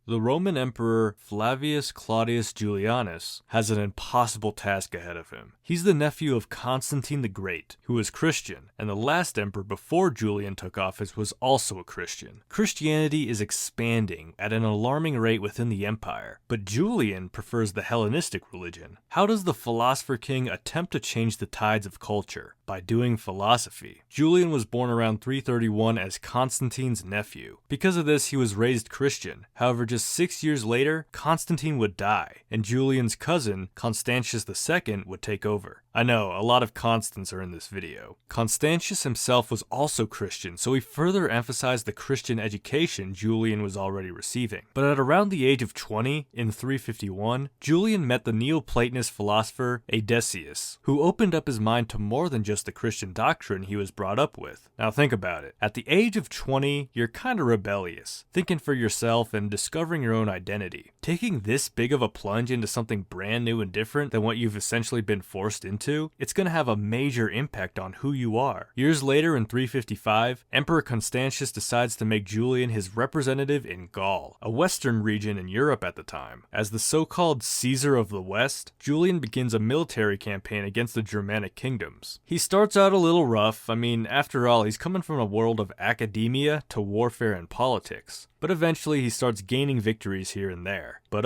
The Roman Emperor Flavius Claudius Julianus has an impossible task ahead of him. He's the nephew of Constantine the Great, who was Christian, and the last emperor before Julian took office was also a Christian. Christianity is expanding at an alarming rate within the empire, but Julian prefers the Hellenistic religion. How does the philosopher king attempt to change the tides of culture? By doing philosophy. Julian was born around 331 as Constantine's nephew. Because of this, he was raised Christian. However, just 6 years later, Constantine would die, and Julian's cousin, Constantius II, would take over. I know, a lot of Constants are in this video. Constantius himself was also Christian, so he further emphasized the Christian education Julian was already receiving. But at around the age of 20, in 351, Julian met the Neoplatonist philosopher Adesius, who opened up his mind to more than just the Christian doctrine he was brought up with. Now think about it. At the age of 20, you're kinda rebellious, thinking for yourself and discovering your own identity. Taking this big of a plunge into something brand new and different than what you've essentially been forced into, it's going to have a major impact on who you are. Years later in 355, Emperor Constantius decides to make Julian his representative in Gaul, a western region in Europe at the time. As the so-called Caesar of the West, Julian begins a military campaign against the Germanic kingdoms. He starts out a little rough. I mean, after all, he's coming from a world of academia to warfare and politics. But eventually he starts gaining victories here and there. But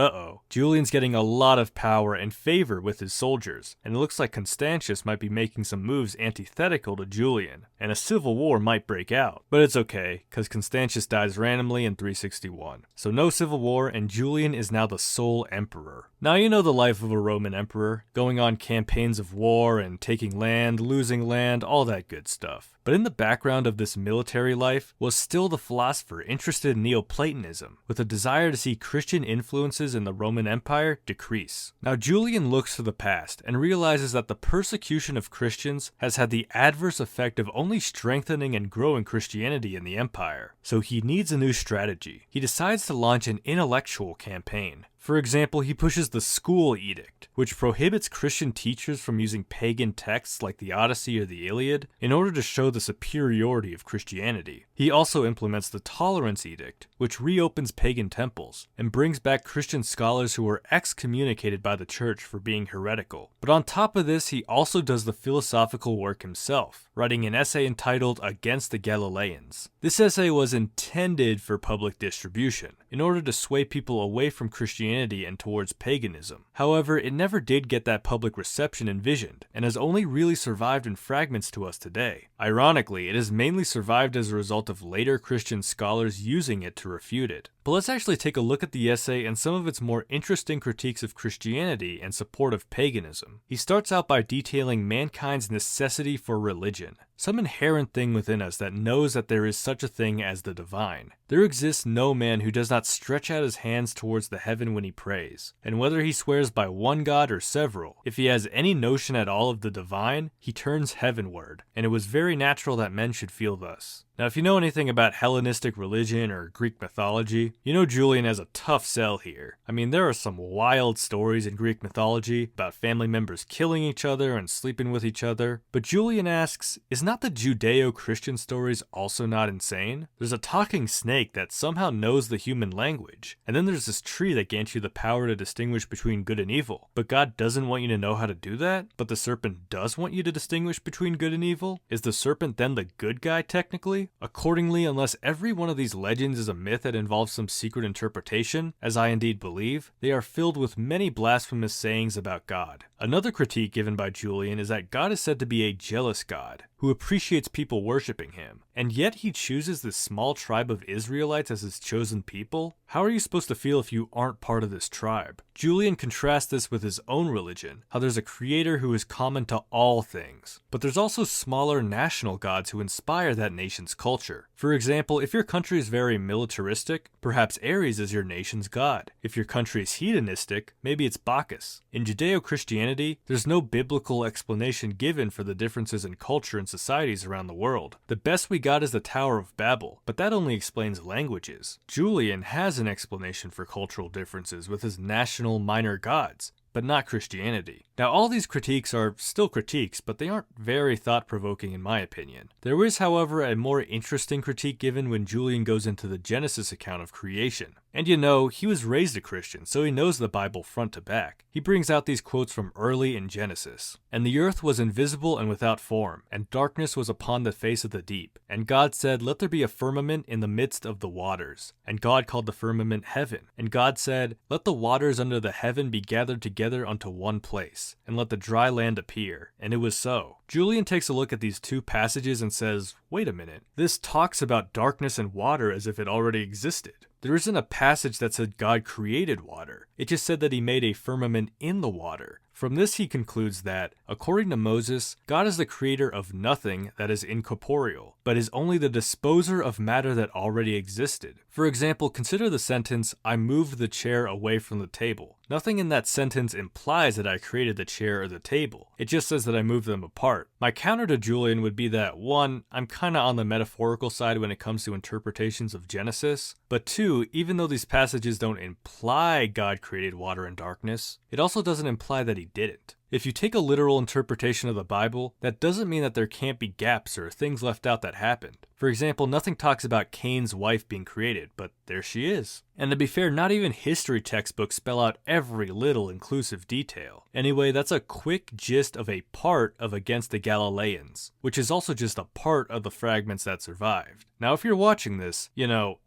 Julian's getting a lot of power and favor with his soldiers, and it looks like Constantius might be making some moves antithetical to Julian, and a civil war might break out. But it's okay, cause Constantius dies randomly in 361. So no civil war, and Julian is now the sole emperor. Now you know the life of a Roman emperor, going on campaigns of war and taking land, losing land, all that good stuff. But in the background of this military life was still the philosopher interested in Neoplatonism, with a desire to see Christian influences in the Roman Empire decrease. Now Julian looks to the past and realizes that the persecution of Christians has had the adverse effect of only strengthening and growing Christianity in the empire. So he needs a new strategy. He decides to launch an intellectual campaign. For example, he pushes the School Edict, which prohibits Christian teachers from using pagan texts like the Odyssey or the Iliad in order to show the superiority of Christianity. He also implements the Tolerance Edict, which reopens pagan temples and brings back Christian scholars who were excommunicated by the church for being heretical. But on top of this, he also does the philosophical work himself, writing an essay entitled Against the Galileans. This essay was intended for public distribution, in order to sway people away from Christianity and towards paganism. However, it never did get that public reception envisioned, and has only really survived in fragments to us today. Ironically, it has mainly survived as a result of later Christian scholars using it to refute it. But let's actually take a look at the essay and some of its more interesting critiques of Christianity and support of paganism. He starts out by detailing mankind's necessity for religion, some inherent thing within us that knows that there is such a thing as the divine. There exists no man who does not stretch out his hands towards the heaven when he prays, and whether he swears by one god or several, if he has any notion at all of the divine, he turns heavenward, and it was very natural that men should feel thus. Now, if you know anything about Hellenistic religion or Greek mythology, you know Julian has a tough sell here. I mean, there are some wild stories in Greek mythology about family members killing each other and sleeping with each other, but Julian asks, is not the Judeo-Christian stories also not insane? There's a talking snake that somehow knows the human language, and then there's this tree that grants you the power to distinguish between good and evil, but God doesn't want you to know how to do that? But the serpent does want you to distinguish between good and evil? Is the serpent then the good guy technically? Accordingly, unless every one of these legends is a myth that involves some secret interpretation, as I indeed believe, they are filled with many blasphemous sayings about God. Another critique given by Julian is that God is said to be a jealous God, who appreciates people worshipping him, and yet he chooses this small tribe of Israelites as his chosen people? How are you supposed to feel if you aren't part of this tribe? Julian contrasts this with his own religion, how there's a creator who is common to all things, but there's also smaller national gods who inspire that nation's culture. For example, if your country is very militaristic, perhaps Ares is your nation's god. If your country is hedonistic, maybe it's Bacchus. In Judeo-Christianity, there's no biblical explanation given for the differences in culture and societies around the world. The best we got is the Tower of Babel, but that only explains languages. Julian has an explanation for cultural differences with his national minor gods, but not Christianity. Now, all these critiques are still critiques, but they aren't very thought-provoking in my opinion. There is, however, a more interesting critique given when Julian goes into the Genesis account of creation. And you know, he was raised a Christian, so he knows the Bible front to back. He brings out these quotes from early in Genesis. "And the earth was invisible and without form, and darkness was upon the face of the deep. And God said, Let there be a firmament in the midst of the waters. And God called the firmament heaven. And God said, Let the waters under the heaven be gathered together unto one place, and let the dry land appear. And it was so." Julian takes a look at these two passages and says, wait a minute, this talks about darkness and water as if it already existed. There isn't a passage that said God created water. It just said that he made a firmament in the water. From this he concludes that, according to Moses, God is the creator of nothing that is incorporeal, but is only the disposer of matter that already existed. For example, consider the sentence, "I moved the chair away from the table." Nothing in that sentence implies that I created the chair or the table. It just says that I moved them apart. My counter to Julian would be that 1, I'm kinda on the metaphorical side when it comes to interpretations of Genesis, but 2, even though these passages don't imply God created water and darkness, it also doesn't imply that he didn't. If you take a literal interpretation of the Bible, that doesn't mean that there can't be gaps or things left out that happened. For example, nothing talks about Cain's wife being created, but there she is. And to be fair, not even history textbooks spell out every little inclusive detail. Anyway, that's a quick gist of a part of Against the Galileans, which is also just a part of the fragments that survived. Now, if you're watching this,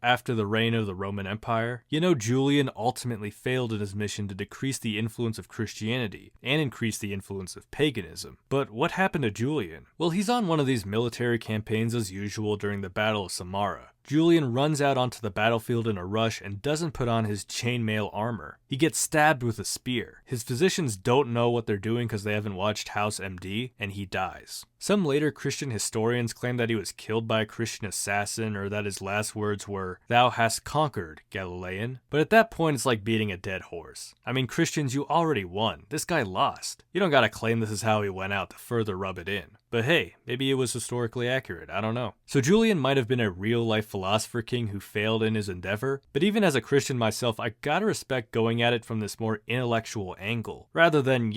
after the reign of the Roman Empire, Julian ultimately failed in his mission to decrease the influence of Christianity and increase the influence of paganism. But what happened to Julian? Well, he's on one of these military campaigns as usual during the Battle of Samara. Julian runs out onto the battlefield in a rush and doesn't put on his chainmail armor. He gets stabbed with a spear. His physicians don't know what they're doing because they haven't watched House MD, and he dies. Some later Christian historians claim that he was killed by a Christian assassin, or that his last words were, "Thou hast conquered, Galilean." But at that point, it's like beating a dead horse. I mean, Christians, you already won. This guy lost. You don't gotta claim this is how he went out to further rub it in. But hey, maybe it was historically accurate, I don't know. So Julian might have been a real-life philosopher king who failed in his endeavor, but even as a Christian myself, I gotta respect going at it from this more intellectual angle, rather than,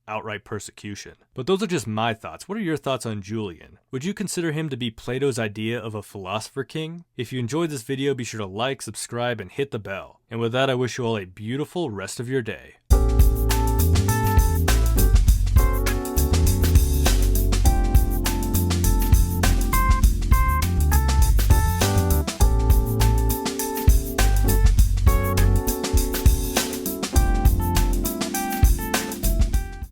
outright persecution. But those are just my thoughts. What are your thoughts on Julian? Would you consider him to be Plato's idea of a philosopher king? If you enjoyed this video, be sure to like, subscribe, and hit the bell. And with that, I wish you all a beautiful rest of your day.